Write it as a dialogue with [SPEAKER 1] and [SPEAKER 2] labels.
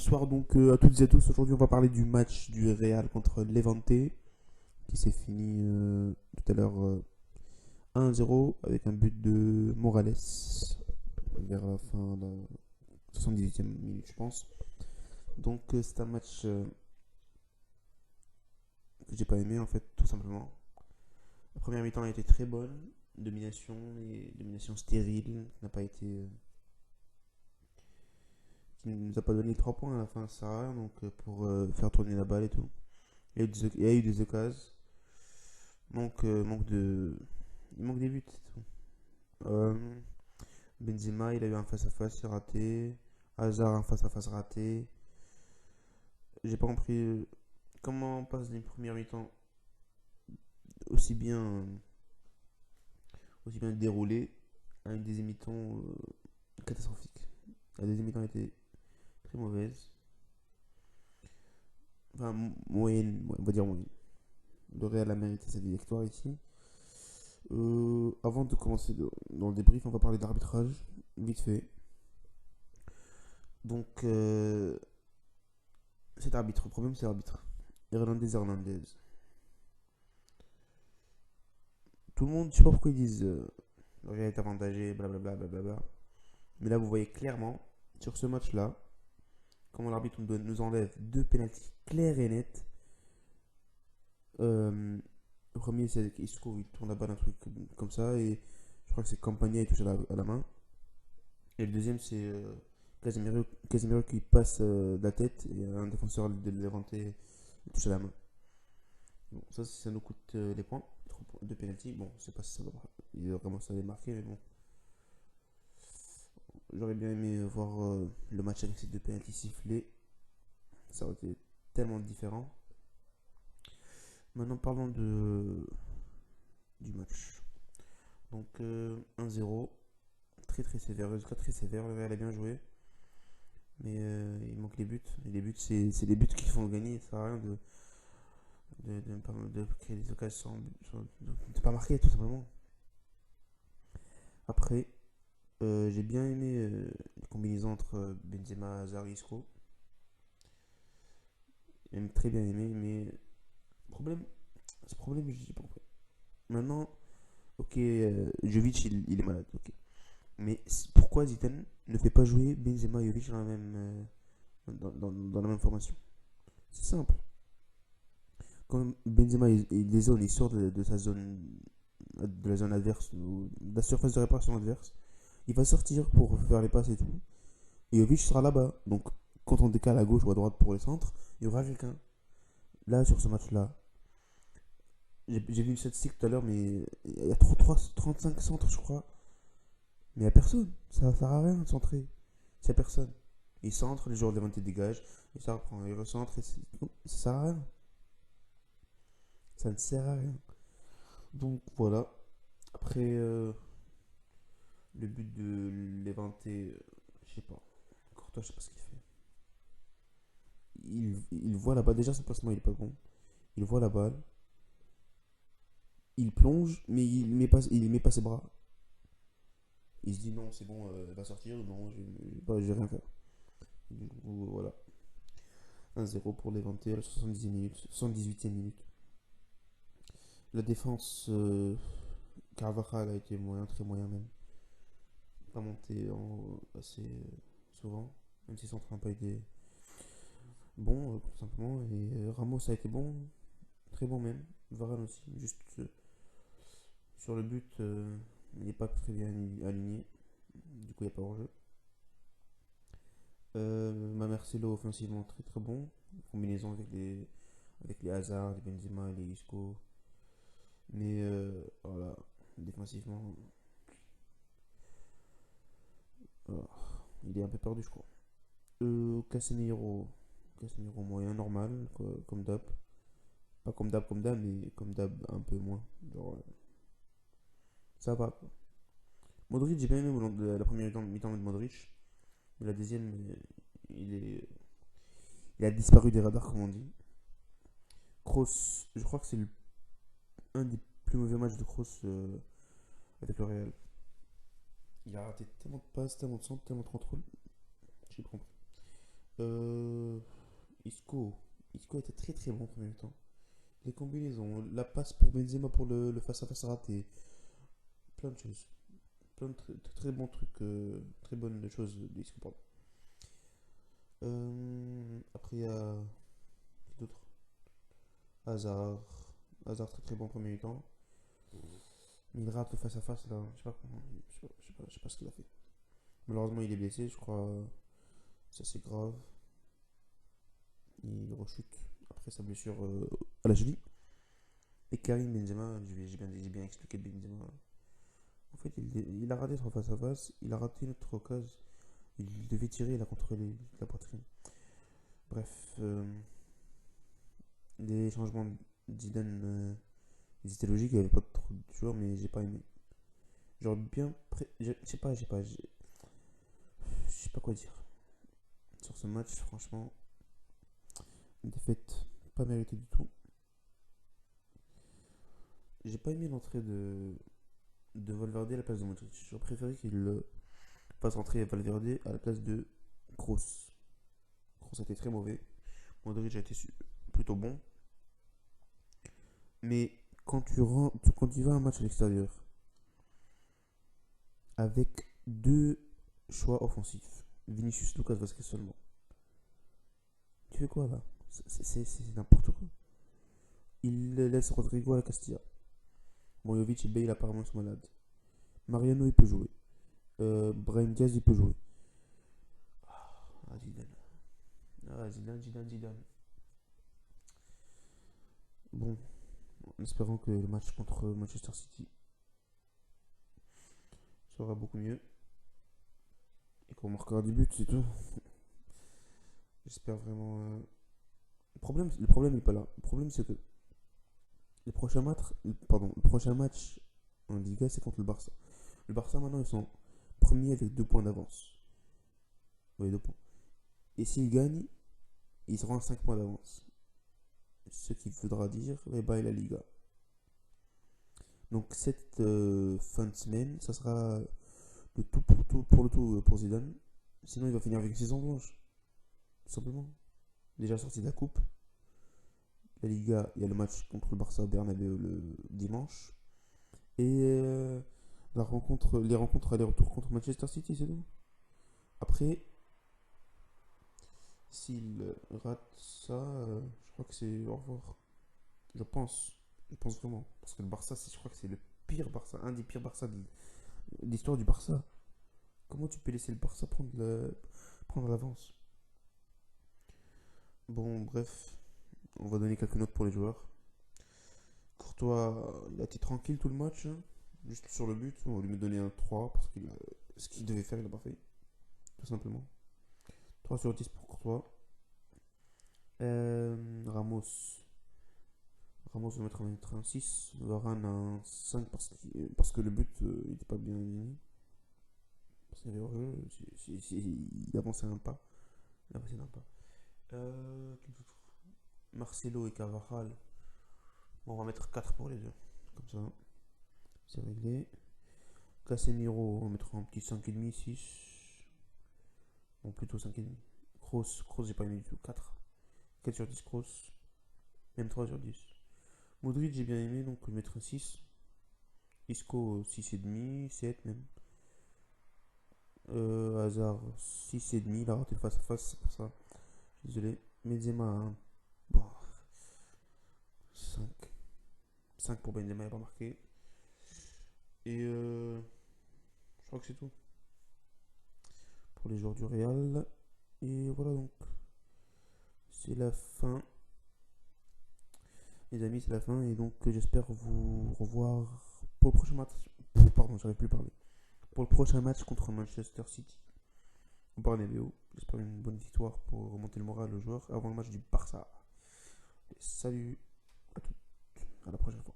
[SPEAKER 1] Bonsoir donc à toutes et à tous. Aujourd'hui, on va parler du match du Real contre Levante qui s'est fini tout à l'heure 1-0 avec un but de Morales vers la fin de la 78e minute, je pense. Donc, c'est un match que j'ai pas aimé en fait, tout simplement. La première mi-temps a été très bonne, domination et domination stérile, qui n'a pas été, qui ne nous a pas donné les 3 points à la fin, ça sert à rien donc pour faire tourner la balle et tout. Il y a eu des occasions. Il manque des buts, c'est tout. Euh, Benzema, il a eu un face-à-face raté. Hazard, un face-à-face raté. J'ai pas compris comment on passe d'une première mi-temps aussi bien, aussi bien déroulée à une deuxième mi-temps catastrophique. La deuxième mi-temps était très mauvaise. Enfin, moyenne, on va dire moyenne. Le Real a mérité cette victoire ici. Avant de commencer dans le débrief, on va parler d'arbitrage, vite fait. Donc, cet arbitre, le problème c'est l'arbitre. Hernandez. Tout le monde, je sais pas pourquoi ils disent le Real est avantagé, blablabla, blablabla. Mais là, vous voyez clairement, sur ce match-là, comment l'arbitre nous enlève deux pénaltys clairs et nets. Le premier, c'est Isco, il tourne la balle, un truc comme ça, et je crois que c'est Campagna, il touche à la main. Et le deuxième, c'est Casemiro qui passe de la tête, et un défenseur de Levante il touche à la main. Bon, ça nous coûte les points. De penalty. Bon, je sais pas si ça va vraiment ça allait marquer, mais bon. J'aurais bien aimé voir le match avec ces deux penalties sifflés. Ça aurait été tellement différent. Maintenant, parlons du match. Donc, 1-0. Très très sévère. Résultat très sévère. Le Real a bien joué. Mais il manque les buts. Et les buts, c'est les buts qui font gagner. Ça sert à rien de créer des occasions de ne pas marquer, tout simplement. Après, j'ai bien aimé les combinaisons entre Benzema, Hazard et Isco. J'ai très bien aimé, mais problème, ce problème, j'ai pas compris. Maintenant, ok, Jovic, il est malade, ok. Mais pourquoi Zidane ne fait pas jouer Benzema et Jovic dans la même, dans la même formation? C'est simple. Quand Benzema il les zones, il sort de sa zone, de la zone adverse, ou de la surface de réparation adverse, il va sortir pour faire les passes et tout. Et Jovic sera là-bas. Donc, quand on décale à gauche ou à droite pour les centres, il y aura quelqu'un. Là, sur ce match-là, j'ai vu une statistique tout à l'heure, mais il y a 35 centres, je crois. Mais il n'y a personne. Ça sert à rien de centrer. Il n'y a personne. Il centre, les joueurs de Levante dégagent, et ça reprend. Il recentre, et ça sert à rien. Ça ne sert à rien. Donc voilà. Après, le but de Levante, je sais pas. Courtois, je sais pas ce qu'il fait. Il voit la balle. Déjà, son placement, il est pas bon. Il voit la balle. Il plonge, mais il met pas ses bras. Il se dit non, c'est bon, elle va sortir. Non, je vais rien faire. Du coup, voilà. 1-0 pour Levante à la 70e minute, 78e minute. La défense, Carvajal a été moyen, très moyen même. Pas monté assez souvent, même si son train n'a pas été bon, tout simplement. Et Ramos a été bon, très bon même. Varane aussi, juste sur le but, il n'est pas très bien aligné. Du coup, il n'y a pas hors-jeu. Marcelo offensivement très très bon. Combinaison avec les Hazard, les Benzema, les Isco. Mais voilà, défensivement, voilà, il est un peu perdu, je crois. Casemiro moyen, normal, comme d'hab. Pas comme d'hab, mais comme d'hab un peu moins. Genre, ça va quoi. Modric, j'ai bien aimé la première mi-temps de Modric. Mais la deuxième, il, est, il a disparu des radars, comme on dit. Kroos, je crois que c'est un des plus mauvais matchs de Kroos avec le Real. Il a raté tellement de passes, tellement de centres, tellement de contrôles. J'ai pas compris. Euh, Isco. Isco était très très bon en premier temps. Les combinaisons, la passe pour Benzema pour le face-à-face raté, plein de choses. Plein de très bons trucs, très bonnes choses d'Isco, pardon. Après, il y a qui d'autre? Hazard. Hazard très très bon en premier temps. Mais il rate le face-à-face là. Je sais pas comment. Je sais pas ce qu'il a fait. Malheureusement, il est blessé, je crois. Ça c'est grave. Il rechute après sa blessure à la cheville. Et Karim Benzema, j'ai bien expliqué de Benzema. En fait, il a raté son face-à-face, il a raté notre occasion. Il devait tirer, il a contrôlé la poitrine. Bref, les changements de Zidane, ils étaient logiques, il n'y avait pas trop de joueurs, mais j'ai pas aimé. J'aurais bien. Je sais pas, je sais pas quoi dire. Sur ce match, franchement, une défaite pas méritée du tout. J'ai pas aimé l'entrée de Valverde à la place de Modric. J'aurais préféré qu'il fasse entrer Valverde à la place de Kroos. Kroos a été très mauvais. Modric a été plutôt bon. Mais quand tu vas à un match à l'extérieur avec deux choix offensifs, Vinicius, Lucas Vasquez seulement, tu fais quoi là? C'est n'importe quoi. Il laisse Rodrigo à la Castilla. Bon, Jovic et Bale apparemment sont malades. Mariano il peut jouer. Brahim Diaz il peut jouer. Ah, Zidane. Ah, Zidane. Bon, en espérant que le match contre Manchester City sera beaucoup mieux et qu'on marquera des buts, c'est tout. J'espère vraiment. Le problème n'est pas là. Le problème, c'est que le prochain match en Liga, c'est contre le Barça. Le Barça, maintenant, ils sont premiers avec 2 points d'avance. Oui, 2 points. Et s'ils gagnent, ils seront à 5 points d'avance. Ce qui voudra dire les bye la Liga. Donc, cette fin de semaine, ça sera le tout pour le tout pour Zidane. Sinon, il va finir avec une saison blanche. Tout simplement. Déjà sorti de la coupe. La Liga, il y a le match contre le Barça Bernabeu le dimanche. Et les rencontres aller-retour contre Manchester City, c'est tout. Après, s'il rate ça, je crois que c'est au revoir. Je pense. Je pense vraiment. Parce que le Barça, je crois que c'est le pire Barça. Un des pires Barça de l'histoire du Barça. Comment tu peux laisser le Barça prendre l'avance? Bon, bref. On va donner quelques notes pour les joueurs. Courtois, il a été tranquille tout le match, hein. Juste sur le but. On va lui donner un 3 parce qu'il a ce qu'il devait faire, il n'a pas fait. Tout simplement. 3 sur 10 pour Courtois. Ramos. Ramos va mettre un 6. Varane un 5 parce que le but il n'était pas bien aligné. Parce qu'il y avait hors-jeu. Il avançait un pas. Il avançait d'un pas. Marcelo et Carvajal. Bon, on va mettre 4 pour les deux. Comme ça, c'est réglé. Casemiro, on va mettre un petit 5,5, 6. Bon, plutôt 5,5. Kroos, j'ai pas aimé du tout. 4. 4 sur 10 Kroos. Même 3 sur 10. Modric, j'ai bien aimé, donc je vais mettre un 6. Isco, 6,5, 7 même. Hazard, 6,5. Il a raté le face-à-face, c'est pour ça. Désolé. Benzema, bon, 5. 5 pour Benzema, il n'a pas marqué. Et je crois que c'est tout pour les joueurs du Real. Et voilà donc. C'est la fin. Les amis, c'est la fin. Et donc j'espère vous revoir pour le prochain match. Pardon, j'arrive plus à parler. Pour le prochain match contre Manchester City au Bernabeu. J'espère une bonne victoire pour remonter le moral aux joueurs avant le match du Barça. Et salut à toutes. À la prochaine fois.